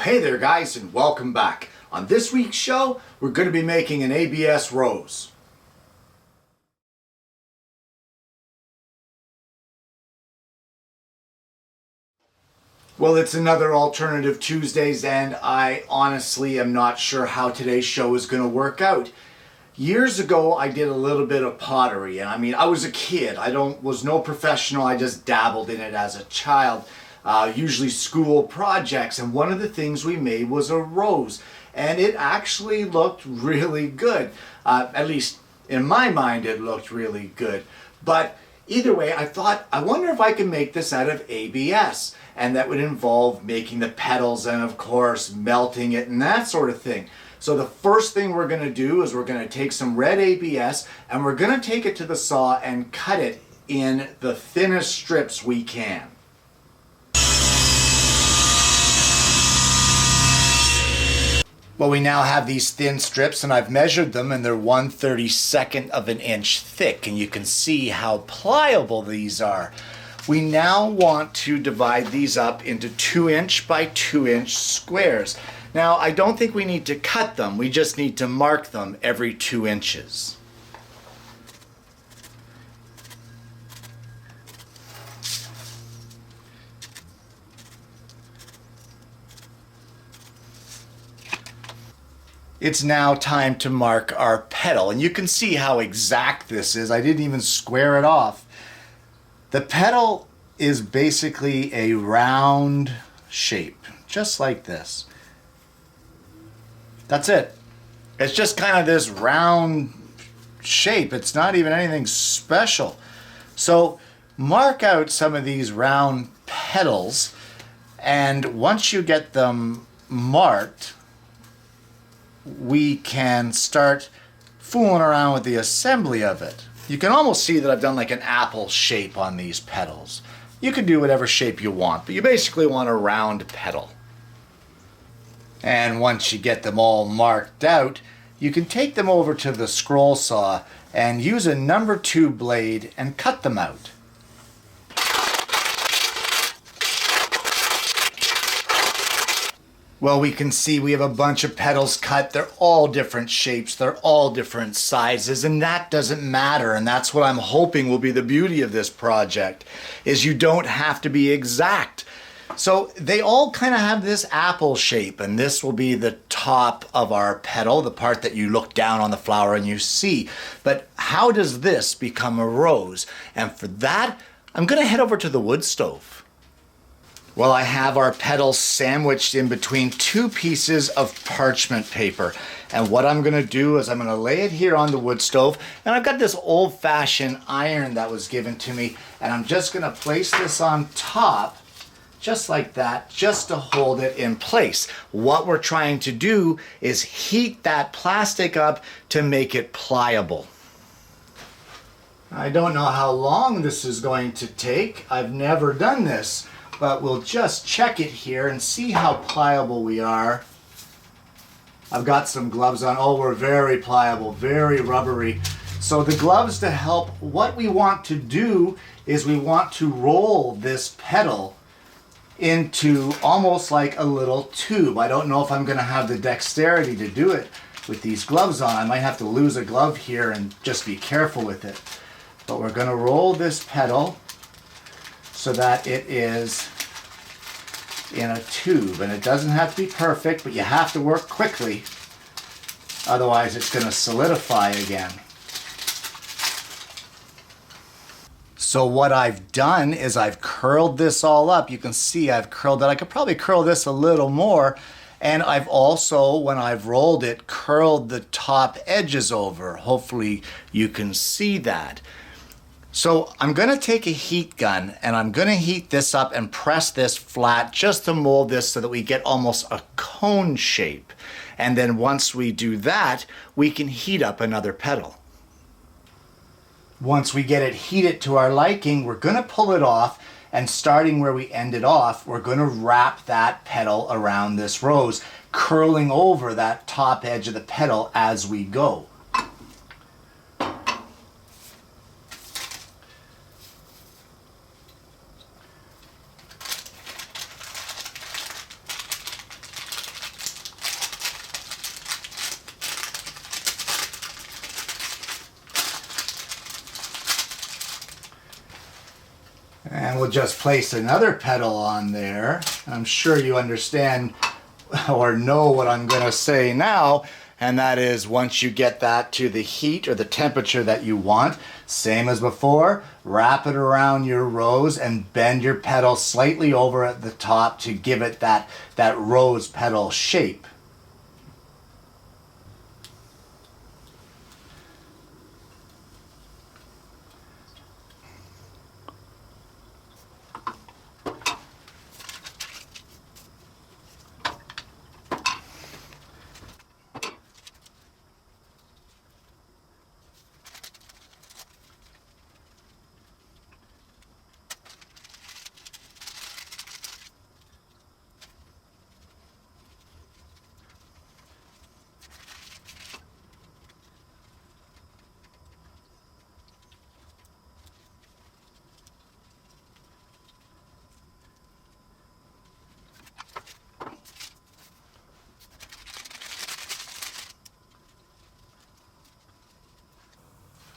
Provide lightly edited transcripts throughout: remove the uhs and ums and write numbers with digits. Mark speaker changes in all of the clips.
Speaker 1: Hey there guys, and welcome back. On this week's show, we're going to be making an ABS rose. Well, it's another Alternative Tuesdays, and I honestly am not sure how today's show is going to work out. Years ago, I did a little bit of pottery, and I was a kid. Was no professional. I just dabbled in it as a child. Usually school projects, and one of the things we made was a rose, and it actually looked really good. At least in my mind, it looked really good. But either way, I thought, I wonder if I can make this out of ABS, and that would involve making the petals and of course melting it and that sort of thing. So the first thing we're going to do is we're going to take some red ABS and we're going to take it to the saw and cut it in the thinnest strips we can. Well, we now have these thin strips, and I've measured them, and they're 1/32 of an inch thick, and you can see how pliable these are. We now want to divide these up into 2-inch by 2-inch squares. Now, I don't think we need to cut them, we just need to mark them every 2 inches. It's now time to mark our petal, and you can see how exact this is. I didn't even square it off. The petal is basically a round shape, just like this. That's it. It's just kind of this round shape. It's not even anything special. So mark out some of these round petals, and once you get them marked, we can start fooling around with the assembly of it. You can almost see that I've done like an apple shape on these petals. You can do whatever shape you want, but you basically want a round petal. And once you get them all marked out, you can take them over to the scroll saw and use a number 2 blade and cut them out. Well, we can see we have a bunch of petals cut. They're all different shapes, they're all different sizes, and that doesn't matter. And that's what I'm hoping will be the beauty of this project, is you don't have to be exact. So they all kind of have this apple shape, and this will be the top of our petal, the part that you look down on the flower and you see. But how does this become a rose? And for that, I'm going to head over to the wood stove. Well, I have our petals sandwiched in between 2 pieces of parchment paper. And what I'm going to do is I'm going to lay it here on the wood stove. And I've got this old-fashioned iron that was given to me. And I'm just going to place this on top, just like that, just to hold it in place. What we're trying to do is heat that plastic up to make it pliable. I don't know how long this is going to take. I've never done this. But we'll just check it here and see how pliable we are. I've got some gloves on. Oh, we're very pliable, very rubbery. So the gloves to help, what we want to do is we want to roll this petal into almost like a little tube. I don't know if I'm going to have the dexterity to do it with these gloves on. I might have to lose a glove here and just be careful with it. But we're going to roll this petal so that it is in a tube, and it doesn't have to be perfect, but you have to work quickly, otherwise it's going to solidify again. So what I've done is I've curled this all up. You can see I've curled it. I could probably curl this a little more, and I've also, when I've rolled it, curled the top edges over. Hopefully you can see that. So I'm going to take a heat gun and I'm going to heat this up and press this flat just to mold this so that we get almost a cone shape. And then once we do that, we can heat up another petal. Once we get it heated to our liking, we're going to pull it off, and starting where we ended off, we're going to wrap that petal around this rose, curling over that top edge of the petal as we go. And we'll just place another petal on there. I'm sure you understand or know what I'm going to say now, and that is once you get that to the heat or the temperature that you want, same as before, wrap it around your rose and bend your petal slightly over at the top to give it that rose petal shape.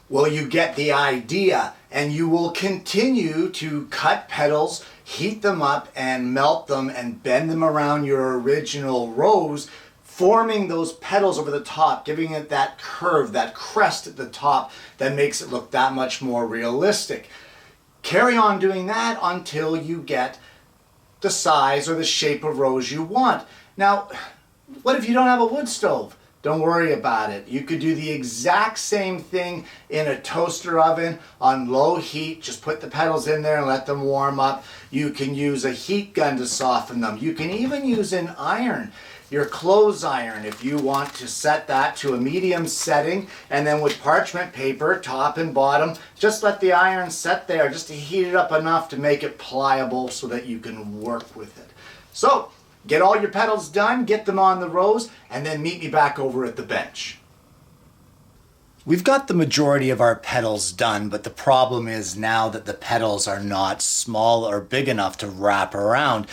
Speaker 1: Well, you get the idea, and you will continue to cut petals, heat them up and melt them and bend them around your original rose, forming those petals over the top, giving it that curve, that crest at the top that makes it look that much more realistic. Carry on doing that until you get the size or the shape of rose you want. Now, what if you don't have a wood stove? Don't worry about it. You could do the exact same thing in a toaster oven on low heat. Just put the petals in there and let them warm up. You can use a heat gun to soften them. You can even use an iron, your clothes iron, if you want to set that to a medium setting, and then with parchment paper, top and bottom, just let the iron set there just to heat it up enough to make it pliable so that you can work with it. So, get all your petals done, get them on the rose, and then meet me back over at the bench. We've got the majority of our petals done, but the problem is now that the petals are not small or big enough to wrap around.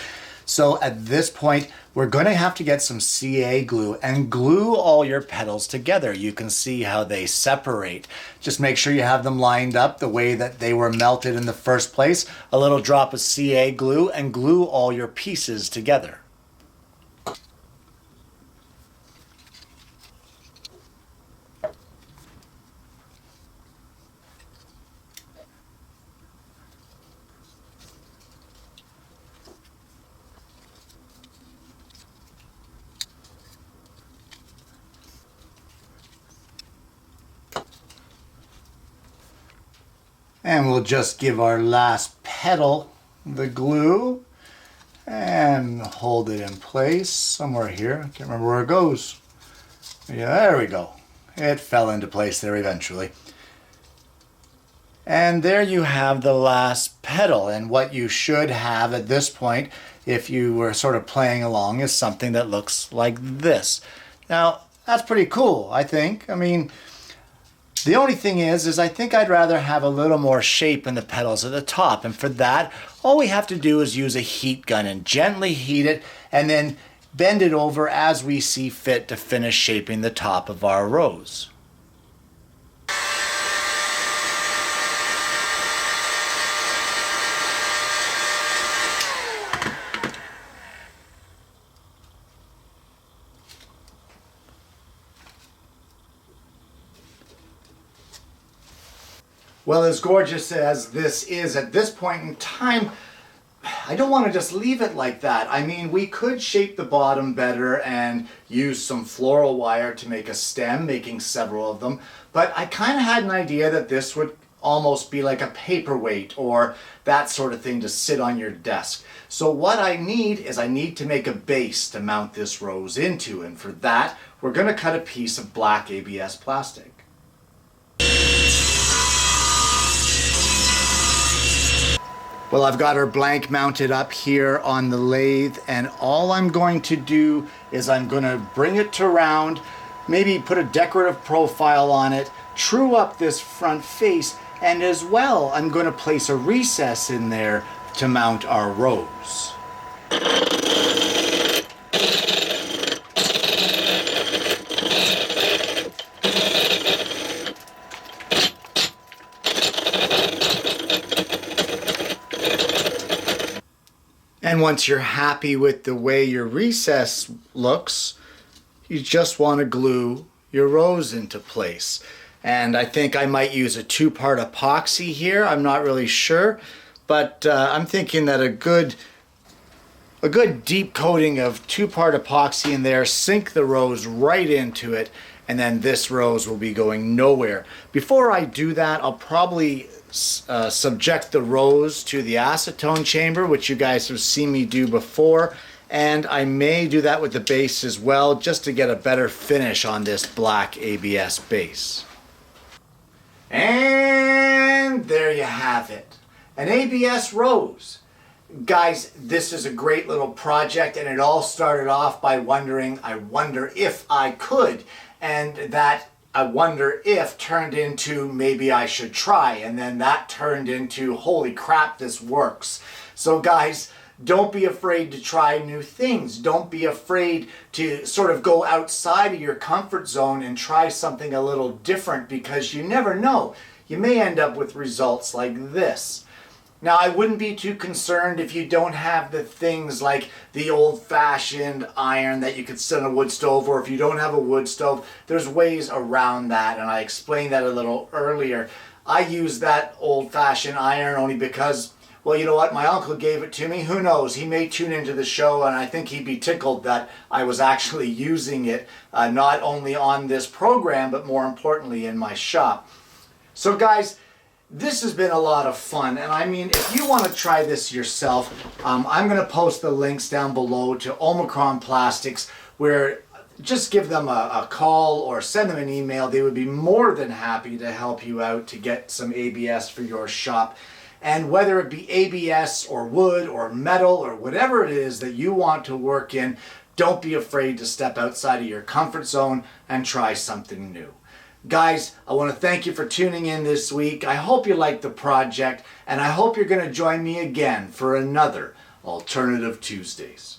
Speaker 1: So at this point, we're going to have to get some CA glue and glue all your petals together. You can see how they separate. Just make sure you have them lined up the way that they were melted in the first place. A little drop of CA glue and glue all your pieces together. And we'll just give our last petal the glue and hold it in place somewhere here. I can't remember where it goes. Yeah, there we go. It fell into place there eventually. And there you have the last petal. And what you should have at this point, if you were sort of playing along, is something that looks like this. Now, that's pretty cool, I think. I mean, the only thing is I think I'd rather have a little more shape in the petals at the top. And for that, all we have to do is use a heat gun and gently heat it and then bend it over as we see fit to finish shaping the top of our rose. Well, as gorgeous as this is at this point in time, I don't want to just leave it like that. I mean, we could shape the bottom better and use some floral wire to make a stem, making several of them. But I kind of had an idea that this would almost be like a paperweight or that sort of thing to sit on your desk. So what I need is I need to make a base to mount this rose into. And for that, we're going to cut a piece of black ABS plastic. Well, I've got her blank mounted up here on the lathe, and all I'm going to do is I'm going to bring it to round, maybe put a decorative profile on it, true up this front face, and as well I'm going to place a recess in there to mount our rose. And once you're happy with the way your recess looks, you just want to glue your rows into place. And I think I might use a 2-part epoxy here. I'm not really sure, but I'm thinking that a good deep coating of 2-part epoxy in there, sink the rows right into it, and then this rose will be going nowhere. Before I do that, I'll probably subject the rose to the acetone chamber, which you guys have seen me do before, and I may do that with the base as well, just to get a better finish on this black ABS base. And there you have it, an ABS rose. Guys, this is a great little project, and it all started off by wondering, I wonder if I could, and that I wonder if turned into maybe I should try, and then that turned into holy crap, this works. So guys, don't be afraid to try new things. Don't be afraid to sort of go outside of your comfort zone and try something a little different, because you never know. You may end up with results like this. Now, I wouldn't be too concerned if you don't have the things like the old-fashioned iron that you could sit on a wood stove, or if you don't have a wood stove, there's ways around that, and I explained that a little earlier. I use that old-fashioned iron only because, well, you know what, my uncle gave it to me. Who knows, he may tune into the show, and I think he'd be tickled that I was actually using it, not only on this program, but more importantly in my shop. So guys, this has been a lot of fun, and I mean, if you want to try this yourself, I'm going to post the links down below to Omicron Plastics, where just give them a call or send them an email. They would be more than happy to help you out to get some ABS for your shop. And whether it be ABS or wood or metal or whatever it is that you want to work in, don't be afraid to step outside of your comfort zone and try something new. Guys, I want to thank you for tuning in this week. I hope you liked the project, and I hope you're going to join me again for another Alternative Tuesdays.